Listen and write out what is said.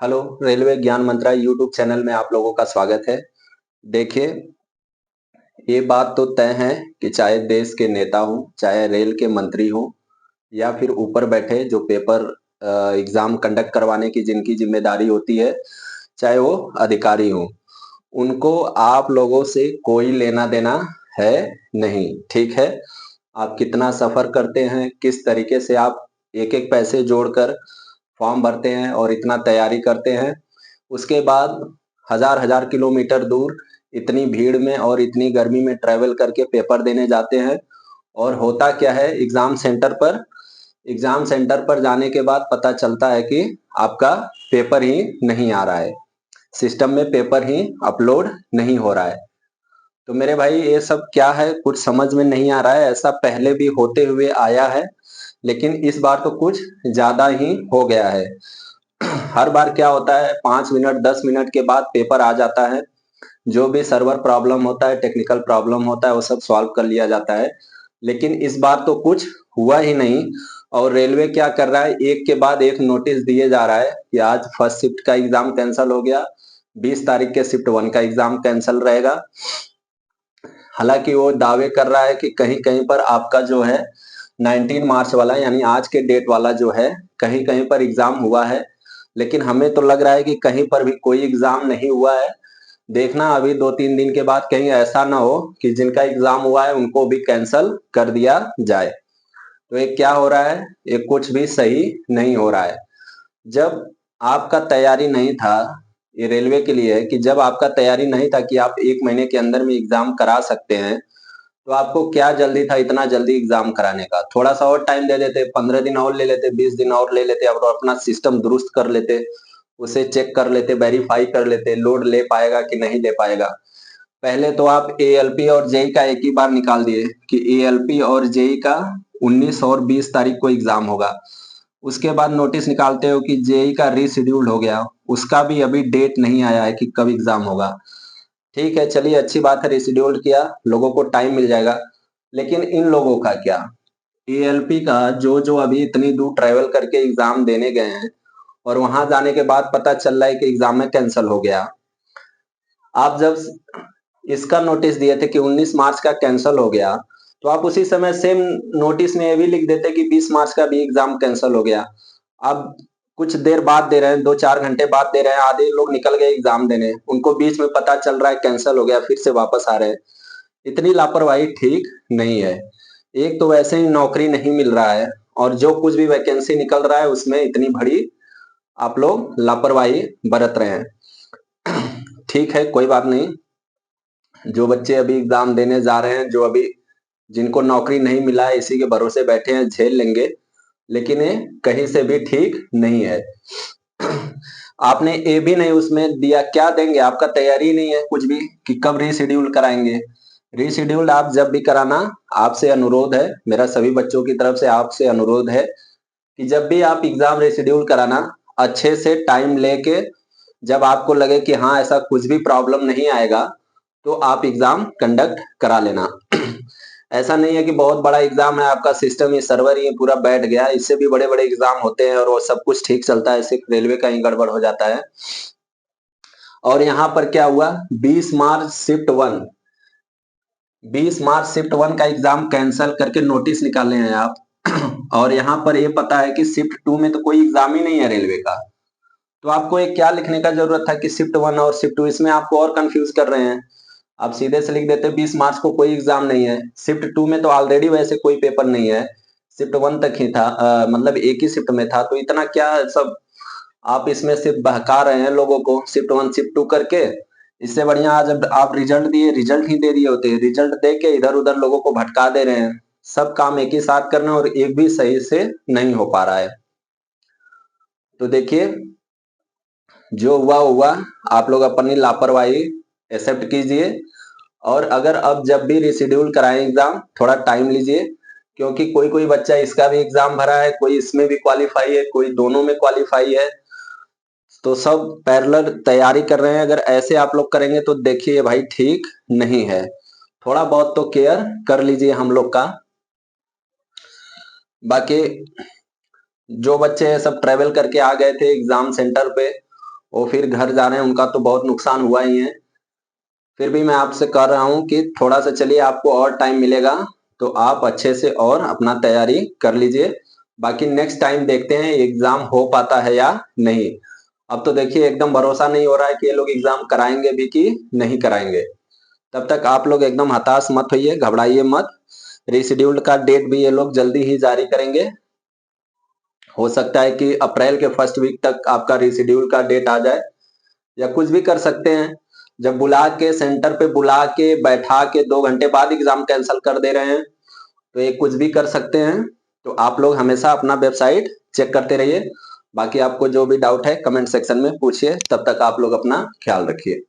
Hello, railway ज्ञान मंत्रालय YouTube channel में आप लोगों का स्वागत है। देखिए, ये बात तो तय है कि चाहे देश के नेता हों, चाहे रेल के मंत्री हों या फिर ऊपर बैठे जो पेपर एग्जाम कंडक्ट करवाने की जिनकी जिम्मेदारी होती है, चाहे वो अधिकारी हों, उनको आप लोगों से कोई लेना देना है नहीं। ठीक है, आप कितना सफर करते हैं, किस तरीके से आप एक एक पैसे जोड़कर फॉर्म भरते हैं और इतना तैयारी करते हैं, उसके बाद हजार हजार किलोमीटर दूर इतनी भीड़ में और इतनी गर्मी में ट्रेवल करके पेपर देने जाते हैं। और होता क्या है, एग्जाम सेंटर पर जाने के बाद पता चलता है कि आपका पेपर ही नहीं आ रहा है, सिस्टम में पेपर ही अपलोड नहीं हो रहा है। तो मेरे भाई, ये सब क्या है, कुछ समझ में नहीं आ रहा है। ऐसा पहले भी होते हुए आया है, लेकिन इस बार तो कुछ ज्यादा ही हो गया है। हर बार क्या होता है, 5 मिनट 10 मिनट के बाद पेपर आ जाता है। जो भी सर्वर प्रॉब्लम होता है, टेक्निकल प्रॉब्लम होता है, वो सब सॉल्व कर लिया जाता है। लेकिन इस बार तो कुछ हुआ ही नहीं। और रेलवे क्या कर रहा है, एक के बाद एक नोटिस दिए जा रहा है कि आज फर्स्ट शिफ्ट का एग्जाम कैंसिल हो गया, 20 तारीख के शिफ्ट 1 का एग्जाम कैंसिल रहेगा। हालांकि वो दावे कर रहा है कि कहीं कहीं पर आपका जो है 19 मार्च वाला, यानी आज के डेट वाला जो है, कहीं कहीं पर एग्जाम हुआ है। लेकिन हमें तो लग रहा है कि कहीं पर भी कोई एग्जाम नहीं हुआ है। देखना अभी 2-3 दिन के बाद कहीं ऐसा ना हो कि जिनका एग्जाम हुआ है उनको भी कैंसल कर दिया जाए। तो ये क्या हो रहा है, ये कुछ भी सही नहीं हो रहा है। जब आपका तैयारी नहीं था, ये रेलवे के लिए है कि जब आपका तैयारी नहीं था कि आप 1 महीने के अंदर में एग्जाम करा सकते हैं, तो आपको क्या जल्दी था इतना जल्दी एग्जाम कराने का? थोड़ा सा और टाइम दे देते, 15 दिन और ले लेते, 20 दिन और ले लेते और अपना सिस्टम दुरुस्त कर लेते, उसे चेक कर लेते, वेरीफाई कर लेते, लोड ले पाएगा कि नहीं ले पाएगा। पहले तो आप एएलपी और जेई का एक ही बार निकाल दिए कि एएलपी और जेई का 19 और 20 तारीख को एग्जाम होगा। उसके बाद नोटिस निकालते हो कि जेई का रीशेड्यूल हो गया, उसका भी अभी डेट नहीं आया है कि कब एग्जाम होगा। ठीक है, चलिए अच्छी बात है, रिशेड्यूल किया, लोगों को टाइम मिल जाएगा। लेकिन इन लोगों का क्या, एएलपी का जो जो अभी इतनी दूर ट्रेवल करके एग्जाम देने गए हैं और वहां जाने के बाद पता चल रहा है कि एग्जाम में कैंसिल हो गया। आप जब इसका नोटिस दिए थे कि 19 मार्च का कैंसिल हो गया, तो आप उसी समय सेम नोटिस में ये भी लिख देते कि 20 मार्च का भी एग्जाम कैंसिल हो गया। अब कुछ देर बाद दे रहे हैं, 2-4 घंटे बाद दे रहे हैं, आधे लोग निकल गए एग्जाम देने, उनको बीच में पता चल रहा है कैंसिल हो गया, फिर से वापस आ रहे हैं। इतनी लापरवाही ठीक नहीं है। एक तो वैसे ही नौकरी नहीं मिल रहा है, और जो कुछ भी वैकेंसी निकल रहा है उसमें इतनी बड़ी आप लोग लापरवाही बरत रहे हैं। ठीक है, कोई बात नहीं। जो बच्चे अभी एग्जाम देने जा रहे हैं, जो अभी जिनको नौकरी नहीं मिला है, इसी के भरोसे बैठे हैं, झेल लेंगे। लेकिन ये कहीं से भी ठीक नहीं है। आपने ए भी नहीं उसमें दिया, क्या देंगे? आपका तैयारी नहीं है कुछ भी कि कब रीशेड्यूल कराएंगे। रीशेड्यूल आप जब भी कराना, आपसे अनुरोध है, मेरा सभी बच्चों की तरफ से आपसे अनुरोध है कि जब भी आप एग्जाम रीशेड्यूल कराना, अच्छे से टाइम लेके, जब आपको लगे कि हाँ ऐसा कुछ भी प्रॉब्लम नहीं आएगा, तो आप एग्जाम कंडक्ट करा लेना। ऐसा नहीं है कि बहुत बड़ा एग्जाम है, आपका सिस्टम ये सर्वर ये पूरा बैठ गया, इससे भी बड़े बड़े एग्जाम होते हैं और वो सब कुछ ठीक चलता है, सिर्फ रेलवे का ही गड़बड़ हो जाता है। और यहाँ पर क्या हुआ, 20 मार्च शिफ्ट 1 का एग्जाम कैंसिल करके नोटिस निकाले हैं आप। और यहाँ पर ये पता है कि शिफ्ट 2 में तो कोई एग्जाम ही नहीं है रेलवे का। तो आपको ये क्या लिखने का जरूरत था कि शिफ्ट 1 और शिफ्ट 2, इसमें आपको और कंफ्यूज कर रहे हैं। आप सीधे से लिख देते 20 मार्च को कोई एग्जाम नहीं है, शिफ्ट 2 में तो ऑलरेडी वैसे कोई पेपर नहीं है, शिफ्ट 1 तक ही था, मतलब एक ही शिफ्ट में था, तो इतना क्या सब आप इसमें सिर्फ बहका रहे हैं लोगों को, शिफ्ट 1 शिफ्ट 2 करके। इससे बढ़िया आज आप रिजल्ट दिए, रिजल्ट ही दे दिए होते, रिजल्ट दे के इधर उधर लोगों को भटका दे रहे हैं। सब काम एक ही साथ करना और एक भी सही से नहीं हो पा रहा है। तो देखिए, जो हुआ हुआ, आप लोग अपनी लापरवाही एक्सेप्ट कीजिए। और अगर अब जब भी रिशेड्यूल कराएं एग्जाम, थोड़ा टाइम लीजिए, क्योंकि कोई कोई बच्चा इसका भी एग्जाम भरा है, कोई इसमें भी क्वालिफाई है, कोई दोनों में क्वालिफाई है, तो सब पैरेलल तैयारी कर रहे हैं। अगर ऐसे आप लोग करेंगे तो देखिए भाई, ठीक नहीं है। थोड़ा बहुत तो केयर कर लीजिए हम लोग का। बाकी जो बच्चे सब ट्रेवल करके आ गए थे एग्जाम सेंटर पे, वो फिर घर जा रहे हैं, उनका तो बहुत नुकसान हुआ ही है। फिर भी मैं आपसे कह रहा हूँ कि थोड़ा सा चलिए, आपको और टाइम मिलेगा तो आप अच्छे से और अपना तैयारी कर लीजिए। बाकी नेक्स्ट टाइम देखते हैं एग्जाम हो पाता है या नहीं। अब तो देखिए एकदम भरोसा नहीं हो रहा है कि ये लोग एग्जाम कराएंगे भी कि नहीं कराएंगे। तब तक आप लोग एकदम हताश मत होइए, घबराइए मत। रिशेड्यूल्ड का डेट भी ये लोग जल्दी ही जारी करेंगे। हो सकता है कि अप्रैल के फर्स्ट वीक तक आपका रिशेड्यूल का डेट आ जाए, या कुछ भी कर सकते हैं। जब बुला के सेंटर पे बुला के बैठा के 2 घंटे बाद एग्जाम कैंसिल कर दे रहे हैं, तो ये कुछ भी कर सकते हैं। तो आप लोग हमेशा अपना वेबसाइट चेक करते रहिए। बाकी आपको जो भी डाउट है कमेंट सेक्शन में पूछिए। तब तक आप लोग अपना ख्याल रखिए।